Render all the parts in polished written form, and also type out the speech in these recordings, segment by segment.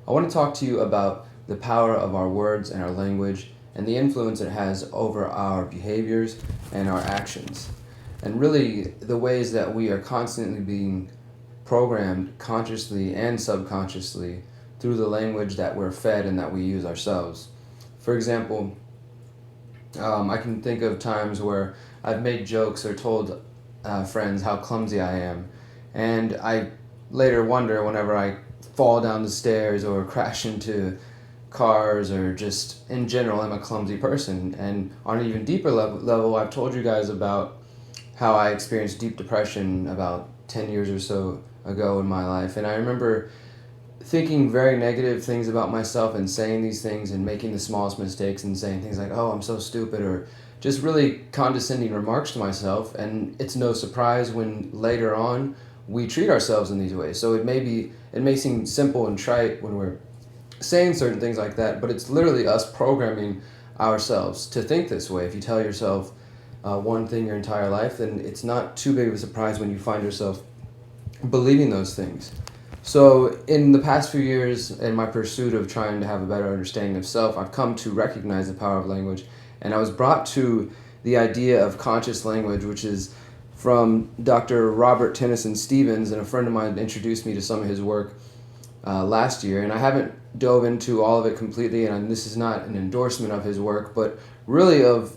I want to talk to you about the power of our words and our language and the influence it has over our behaviors and our actions. And really, the ways that we are constantly being programmed consciously and subconsciously through the language that we're fed and that we use ourselves. For example, I can think of times where I've made jokes or told friends how clumsy I am, and I later wonder whenever I fall down the stairs or crash into cars or just in general, I'm a clumsy person. And on an even deeper level, I've told you guys about how I experienced deep depression about 10 years or so ago in my life. And I remember thinking very negative things about myself and saying these things and making the smallest mistakes and saying things like, oh, I'm so stupid, or just really condescending remarks to myself. And it's no surprise when later on we treat ourselves in these ways. So it may seem simple and trite when we're saying certain things like that, but it's literally us programming ourselves to think this way. If you tell yourself one thing your entire life, then it's not too big of a surprise when you find yourself believing those things. So, in the past few years, in my pursuit of trying to have a better understanding of self, I've come to recognize the power of language. And I was brought to the idea of conscious language, which is from Dr. Robert Tennyson Stevens, and a friend of mine introduced me to some of his work last year. And I haven't dove into all of it completely, and this is not an endorsement of his work, but really of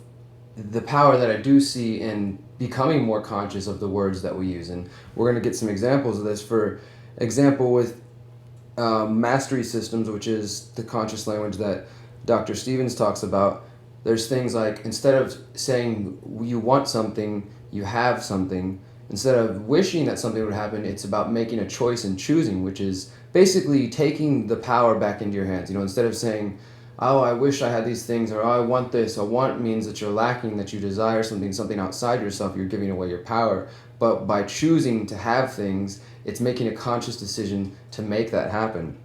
the power that I do see in becoming more conscious of the words that we use. And we're going to get some examples of this. For example, with mastery systems, which is the conscious language that Dr. Stevens talks about, there's things like instead of saying you want something, you have something. Instead of wishing that something would happen, it's about making a choice and choosing, which is basically taking the power back into your hands. Instead of saying, oh, I wish I had these things, or oh, I want this. A want means that you're lacking, that you desire something outside yourself, you're giving away your power. But by choosing to have things, it's making a conscious decision to make that happen.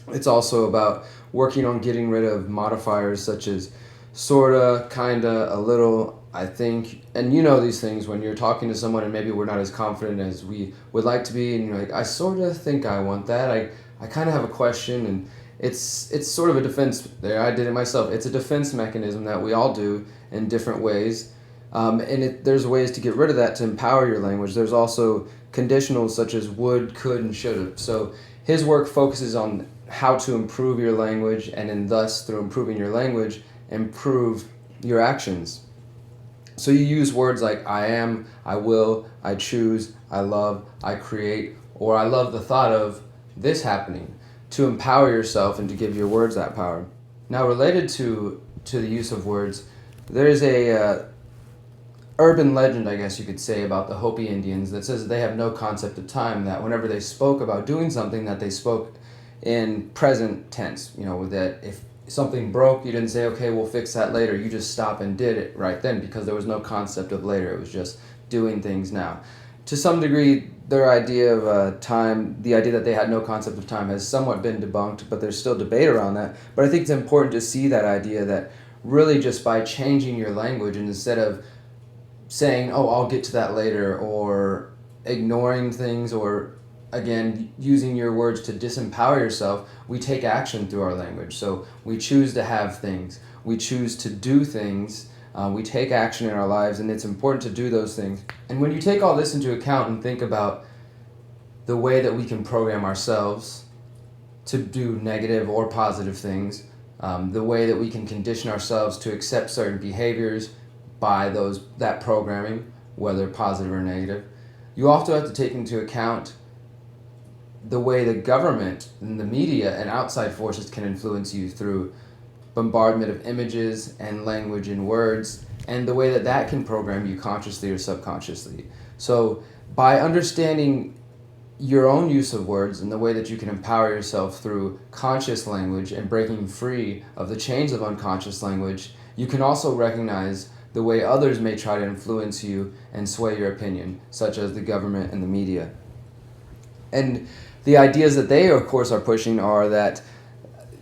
It's also about working on getting rid of modifiers such as sorta, kinda, a little, I think. And you know these things when you're talking to someone and maybe we're not as confident as we would like to be, and you're like, I sorta think I want that. I kind of have a question, and it's sort of a defense there. I did it myself. It's a defense mechanism that we all do in different ways. There's ways to get rid of that to empower your language. There's also conditionals such as would, could, and should have. So his work focuses on how to improve your language, and then thus through improving your language, improve your actions. So you use words like I am, I will, I choose, I love, I create, or I love the thought of this happening to empower yourself and to give your words that power. Now, related to the use of words, there's a urban legend, I guess you could say, about the Hopi Indians that says they have no concept of time, that whenever they spoke about doing something, that they spoke in present tense. That if something broke, you didn't say, okay, we'll fix that later. You just stop and did it right then, because there was no concept of later. It was just doing things now. To some degree, their idea of time, the idea that they had no concept of time, has somewhat been debunked, but there's still debate around that. But I think it's important to see that idea that really just by changing your language, and instead of saying, oh, I'll get to that later, or ignoring things, or again, using your words to disempower yourself, we take action through our language. So we choose to have things, we choose to do things, we take action in our lives, and it's important to do those things. And when you take all this into account and think about the way that we can program ourselves to do negative or positive things, the way that we can condition ourselves to accept certain behaviors by that programming, whether positive or negative, you also have to take into account the way the government and the media and outside forces can influence you through bombardment of images and language and words, and the way that that can program you consciously or subconsciously. So by understanding your own use of words and the way that you can empower yourself through conscious language and breaking free of the chains of unconscious language, you can also recognize the way others may try to influence you and sway your opinion, such as the government and the media. And the ideas that they, of course, are pushing are that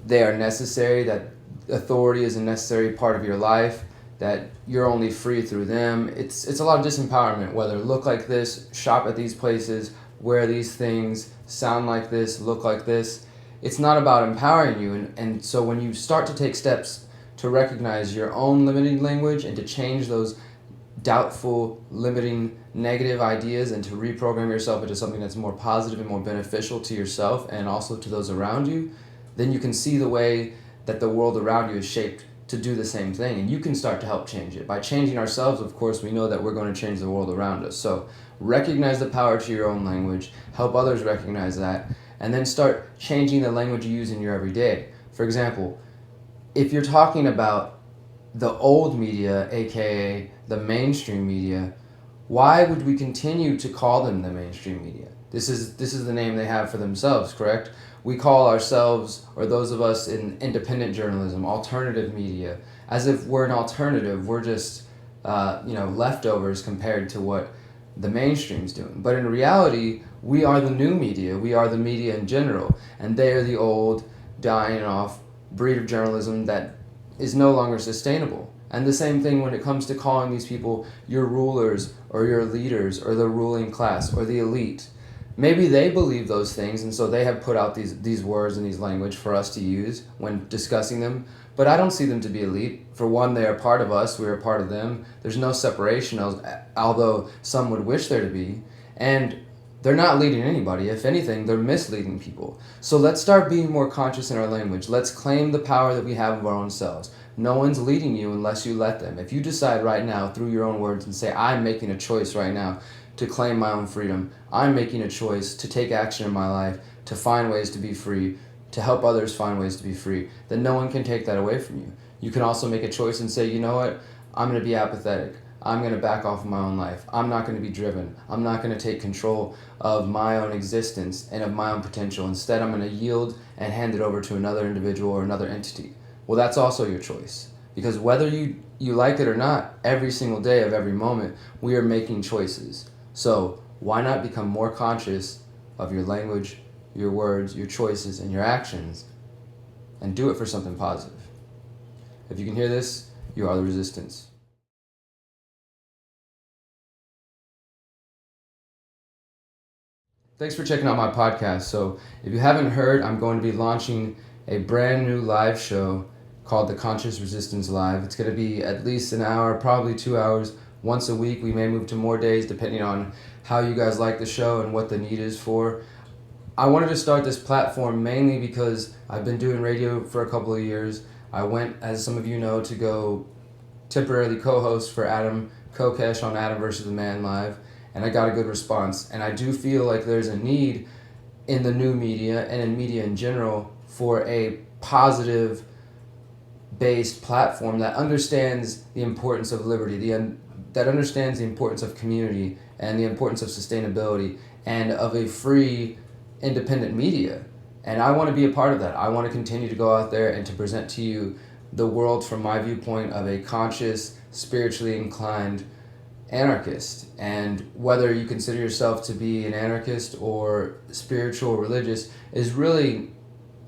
they are necessary, that authority is a necessary part of your life, that you're only free through them. It's a lot of disempowerment, whether look like this, shop at these places, wear these things, sound like this, look like this. it's not about empowering you. And so when you start to take steps to recognize your own limiting language and to change those doubtful, limiting, negative ideas and to reprogram yourself into something that's more positive and more beneficial to yourself and also to those around you, then you can see the way that the world around you is shaped to do the same thing, and you can start to help change it. By changing ourselves, of course, we know that we're going to change the world around us. So recognize the power to your own language, help others recognize that, and then start changing the language you use in your everyday. For example, if you're talking about the old media, aka the mainstream media, why would we continue to call them the mainstream media? This is the name they have for themselves, correct? We call ourselves, or those of us in independent journalism, alternative media, as if we're an alternative. We're just leftovers compared to what the mainstream's doing. But in reality, we are the new media. We are the media in general, and they are the old, dying off breed of journalism that is no longer sustainable. And the same thing when it comes to calling these people your rulers or your leaders or the ruling class or the elite. Maybe they believe those things, and so they have put out these words and these language for us to use when discussing them. But I don't see them to be elite. For one, they are part of us. We are part of them. There's no separation, although some would wish there to be. And they're not leading anybody. If anything, they're misleading people. So let's start being more conscious in our language. Let's claim the power that we have of our own selves. No one's leading you unless you let them. If you decide right now through your own words and say, I'm making a choice right now to claim my own freedom, I'm making a choice to take action in my life, to find ways to be free, to help others find ways to be free, then no one can take that away from you. You can also make a choice and say, you know what, I'm going to be apathetic. I'm going to back off of my own life. I'm not going to be driven. I'm not going to take control of my own existence and of my own potential. Instead, I'm going to yield and hand it over to another individual or another entity. Well, that's also your choice. Because whether you like it or not, every single day of every moment, we are making choices. So why not become more conscious of your language, your words, your choices, and your actions, and do it for something positive? If you can hear this, you are the resistance. Thanks for checking out my podcast. So if you haven't heard, I'm going to be launching a brand new live show called the Conscious Resistance Live. It's going to be at least an hour, probably 2 hours, once a week. We may move to more days depending on how you guys like the show and what the need is for. I wanted to start this platform mainly because I've been doing radio for a couple of years. I went, as some of you know, to go temporarily co-host for Adam Kokesh on Adam vs. the Man Live, and I got a good response. And I do feel like there's a need in the new media and in media in general for a positive based platform that understands the importance of liberty, that understands the importance of community and the importance of sustainability and of a free, independent media. And I want to be a part of that. I want to continue to go out there and to present to you the world from my viewpoint of a conscious, spiritually inclined anarchist. And whether you consider yourself to be an anarchist or spiritual or religious is really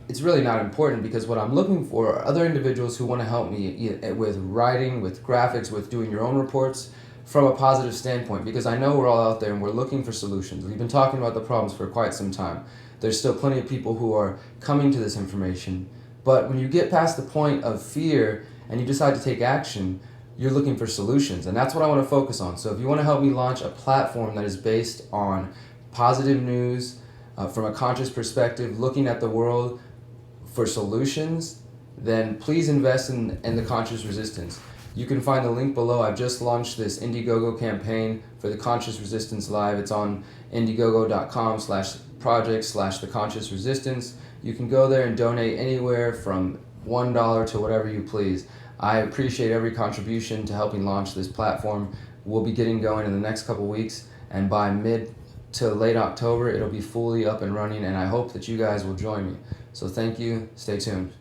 not important, because what I'm looking for are other individuals who want to help me with writing, with graphics, with doing your own reports from a positive standpoint, because I know we're all out there and we're looking for solutions. We've been talking about the problems for quite some time. There's still plenty of people who are coming to this information, but when you get past the point of fear and you decide to take action, you're looking for solutions, and that's what I want to focus on. So if you want to help me launch a platform that is based on positive news, from a conscious perspective, looking at the world for solutions, then please invest in the Conscious Resistance. You can find the link below. I've just launched this Indiegogo campaign for the Conscious Resistance Live. It's on indiegogo.com/project/the Conscious Resistance. You can go there and donate anywhere from $1 to whatever you please. I appreciate every contribution to helping launch this platform. We'll be getting going in the next couple weeks, and by mid to late October, it'll be fully up and running, and I hope that you guys will join me. So thank you. Stay tuned.